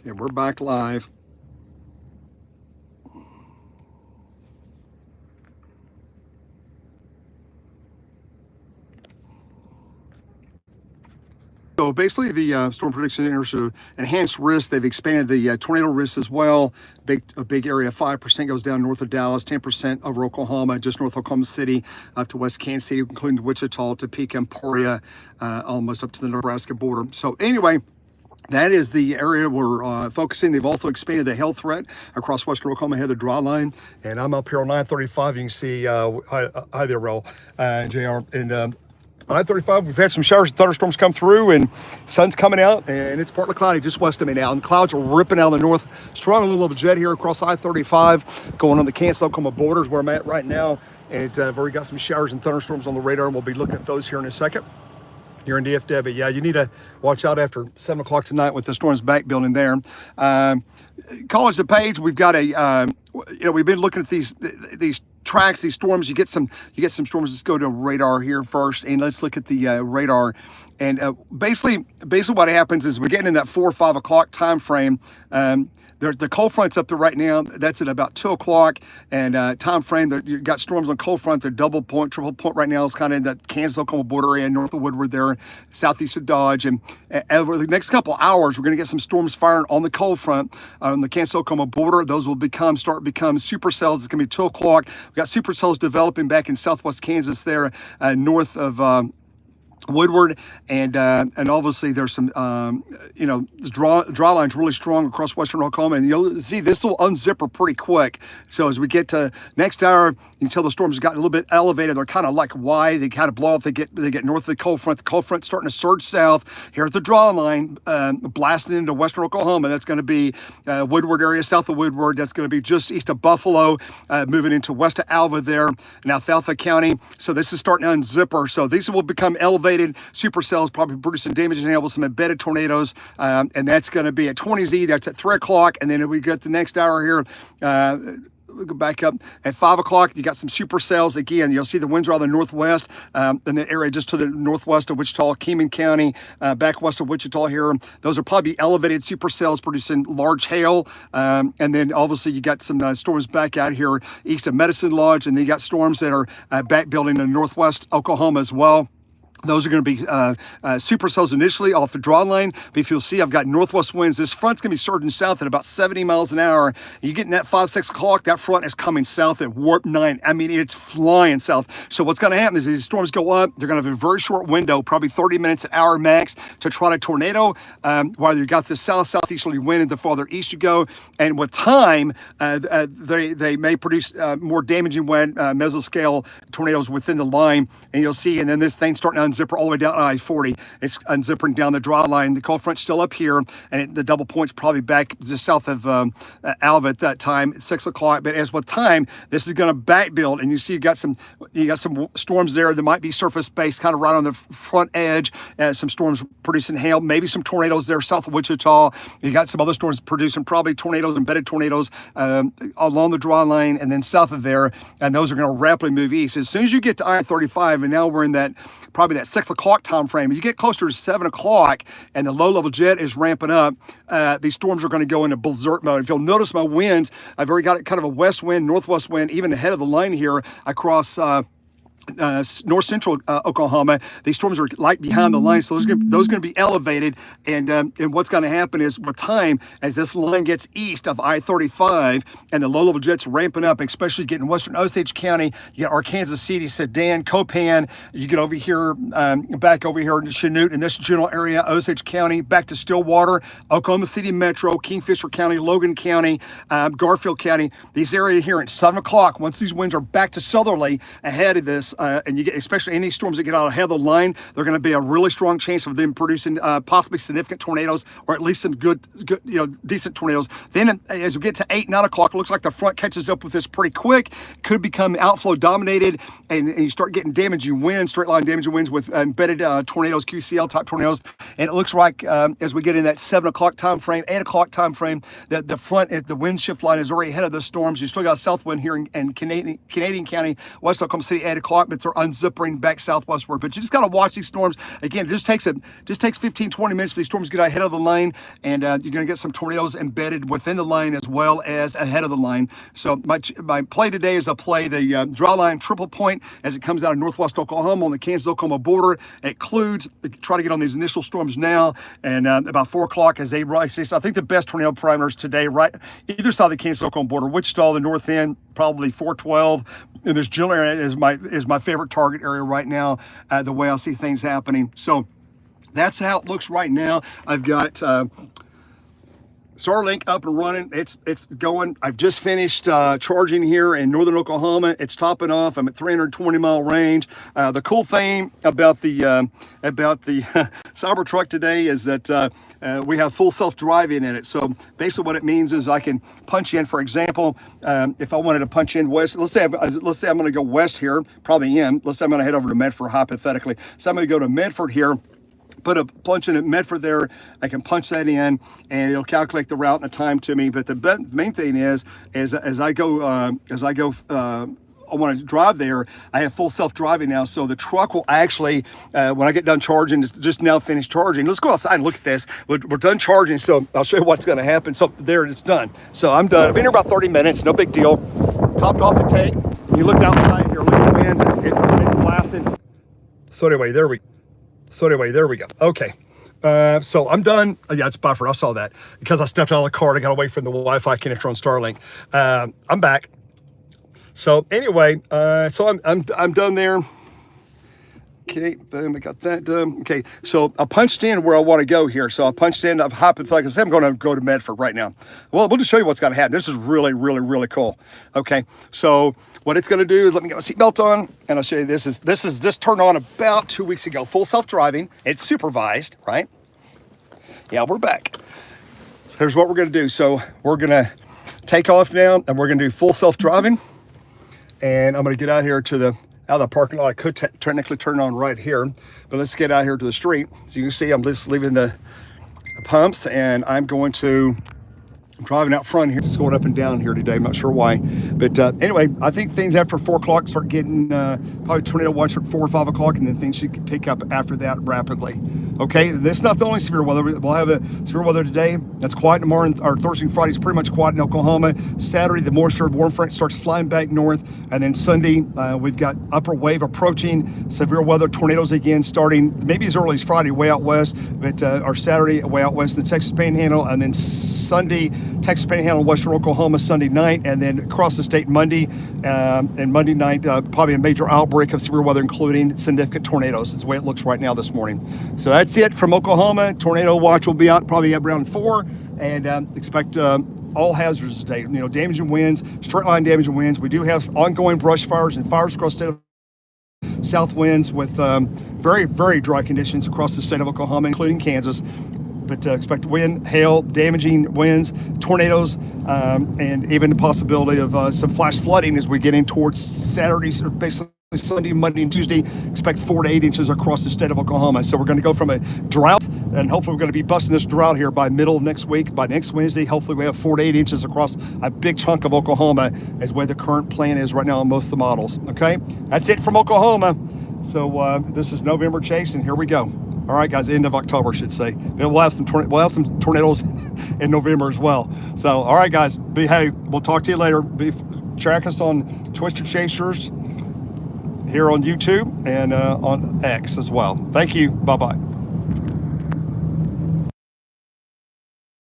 Yeah, we're back live. So basically, the Storm Prediction Center sort of enhanced risk. They've expanded the tornado risk as well. A big area, 5% goes down north of Dallas, 10% over Oklahoma, just north of Oklahoma City, up to West Kansas City, including Wichita, Topeka, Emporia, almost up to the Nebraska border. So anyway, that is the area we're focusing. They've also expanded the hail threat across western Oklahoma ahead of the draw line. And I'm up here on 935. You can see, hi there, Raul, JR. And 935, we've had some showers and thunderstorms come through, and sun's coming out, and it's partly cloudy just west of me now. And the clouds are ripping out of the north. Strong little of a jet here across I-35, going on the Kansas-Oklahoma borders where I'm at right now. And we've already got some showers and thunderstorms on the radar, and we'll be looking at those here in a second. Here in DFW, yeah, you need to watch out after 7 o'clock tonight with the storms back building there. College DePage, we've got a, we've been looking at these tracks, these storms. You get some storms. Let's go to radar here first, and let's look at the radar. And basically what happens is we're getting in that 4 or 5 o'clock time frame. The cold front's up there right now. That's at about 2 o'clock. And time frame, you've got storms on cold front. They're double point, triple point right now. It's kind of in that Kansas-Oklahoma border area, north of Woodward there, southeast of Dodge. And over the next couple hours, we're going to get some storms firing on the cold front on the Kansas-Oklahoma border. Those will start to become supercells. It's going to be 2 o'clock. We've got supercells developing back in southwest Kansas there, north of Woodward, and obviously there's some the draw line's really strong across western Oklahoma, and you'll see this will unzipper pretty quick. So as we get to next hour, you can tell the storms have gotten a little bit elevated. They're kind of like wide. They kind of blow up. They get north of the cold front. The cold front's starting to surge south. Here's the draw line blasting into western Oklahoma. That's going to be Woodward area, south of Woodward. That's going to be just east of Buffalo, moving into west of Alva there, now Alpha County. So this is starting to unzipper. So these will become elevated supercells, probably producing damage and hail with some embedded tornadoes, and that's going to be at 20Z. That's at 3 o'clock, and then we get the next hour here. We'll go back up at 5 o'clock. You got some supercells again. You'll see the winds are out of the northwest, in the area just to the northwest of Wichita, Keeman County, back west of Wichita here. Those are probably elevated supercells producing large hail, and then obviously you got some storms back out here east of Medicine Lodge, and then you got storms that are back building in northwest Oklahoma as well. Those are going to be supercells initially off the draw line. But if you'll see, I've got northwest winds. This front's going to be surging south at about 70 miles an hour. You getting that 5, 6 o'clock, that front is coming south at warp 9. I mean, it's flying south. So what's going to happen is these storms go up. They're going to have a very short window, probably 30 minutes an hour max, to try to tornado. While you got the southeasterly wind and the farther east you go. And with time, they may produce more damaging wind, mesoscale tornadoes within the line. And you'll see, and then this thing starting to unzipper all the way down I-40. It's unzippering down the draw line. The cold front's still up here, and the double point's probably back just south of Alva at that time at 6 o'clock. But as with time, this is going to back build, and you see you got some storms there that might be surface based, kind of right on the front edge. Some storms producing hail, maybe some tornadoes there south of Wichita. You got some other storms producing probably tornadoes, embedded tornadoes along the draw line, and then south of there, and those are going to rapidly move east. As soon as you get to I-35, and now we're in that probably that 6 o'clock time frame. You get closer to 7 o'clock and the low-level jet is ramping up, these storms are going to go into berserk mode. If you'll notice my winds, I've already got kind of a west wind, northwest wind, even ahead of the line here across north central Oklahoma. These storms are like behind the line, so those are going to be elevated. And what's going to happen is with time, as this line gets east of I-35 and the low-level jets ramping up, especially getting western Osage County, you get Arkansas City, Sedan, Copan, you get over here, back over here in Chanute in this general area, Osage County, back to Stillwater, Oklahoma City Metro, Kingfisher County, Logan County, Garfield County. These areas here at 7 o'clock, once these winds are back to southerly ahead of this, and you get, especially any storms that get out ahead of the line, they're going to be a really strong chance of them producing possibly significant tornadoes, or at least some good, decent tornadoes. Then as we get to 8, 9 o'clock, it looks like the front catches up with this pretty quick. Could become outflow dominated, and you start getting damaging winds, straight line damaging winds with embedded tornadoes, QCL type tornadoes. And it looks like as we get in that 7 o'clock time frame, 8 o'clock time frame, that the front, the wind shift line is already ahead of the storms. You still got a south wind here in Canadian County, West Oklahoma City, 8 o'clock. but they're unzipping back southwestward. But you just got to watch these storms. Again, it just takes 15, 20 minutes for these storms to get ahead of the lane, and you're going to get some tornadoes embedded within the lane as well as ahead of the line. So my play today is I play the dry line triple point as it comes out of northwest Oklahoma on the Kansas-Oklahoma border. It includes, try to get on these initial storms now, and about 4 o'clock as they rise. So I think the best tornado parameters today, right either side of the Kansas-Oklahoma border, Wichita, the north end, probably 412. And this general area is my favorite target area right now, the way I see things happening. So that's how it looks right now. I've got Starlink up and running. It's going. I've just finished charging here in northern Oklahoma. It's topping off. I'm at 320 mile range. The cool thing about the Cybertruck today is that we have full self-driving in it. So basically what it means is I can punch in, for example, if I wanted to punch in west, let's say I'm going to go west here, probably in. Let's say I'm going to head over to Medford hypothetically. So I'm going to go to Medford here. Put a punch in at Medford there. I can punch that in, and it'll calculate the route and the time to me. But the main thing is as I go, I want to drive there, I have full self-driving now, so the truck will actually, when I get done charging, it's just now finished charging. Let's go outside and look at this. We're done charging, so I'll show you what's going to happen. So there, it's done. So I'm done. I've been here about 30 minutes, no big deal. Topped off the tank. You look outside here, look at the winds. It's blasting. So anyway, there we go. Okay. So I'm done. Yeah, it's buffered. I saw that because I stepped out of the car and I got away from the Wi-Fi connector on Starlink. I'm back. So anyway, so I'm done there. Okay, boom, I got that done. Okay, so I punched in where I want to go here. So I punched in, I've hypothetically said I'm going to go to Medford right now. Well, we'll just show you what's going to happen. This is really, really, really cool. Okay, so what it's going to do is let me get my seatbelt on, and I'll show you this turned on about 2 weeks ago. Full self-driving. It's supervised, right? Yeah, we're back. So here's what we're going to do. So we're going to take off now, and we're going to do full self-driving. And I'm going to get out here to the out of the parking lot. I could technically turn on right here, but let's get out here to the street. So you can see I'm just leaving the pumps, and I'm driving out front here. It's going up and down here today. I'm not sure why, but anyway, I think things after 4 o'clock start getting probably tornado watch at 4 or 5 o'clock, and then things should pick up after that rapidly. Okay, this is not the only severe weather. We'll have a severe weather today. That's quiet tomorrow. Our Thursday and Friday is pretty much quiet in Oklahoma. Saturday, the moisture warm front starts flying back north, and then Sunday we've got upper wave approaching, severe weather, tornadoes again starting maybe as early as Friday way out west, but our Saturday way out west in the Texas Panhandle, and then Sunday Texas Panhandle, western Oklahoma Sunday night, and then across the state Monday and Monday night probably a major outbreak of severe weather, including significant tornadoes. That's the way it looks right now this morning. So that's it from Oklahoma. Tornado watch will be out probably around 4, and expect all hazards today. You know, damaging winds, straight line damaging winds. We do have ongoing brush fires and fires across the state of south winds with very, very dry conditions across the state of Oklahoma, including Kansas. But expect wind, hail, damaging winds, tornadoes, and even the possibility of some flash flooding as we get in towards Saturday, or basically Sunday, Monday, and Tuesday. Expect 4 to 8 inches across the state of Oklahoma. So we're going to go from a drought, and hopefully we're going to be busting this drought here by middle of next week. By next Wednesday, hopefully we have 4 to 8 inches across a big chunk of Oklahoma, as where the current plan is right now on most of the models. Okay, that's it from Oklahoma. So this is November Chase, and here we go. All right, guys, end of October, I should say. We'll have some tornadoes in November as well. So, all right, guys, behave. We'll talk to you later. Track us on Twister Chasers here on YouTube and on X as well. Thank you. Bye-bye.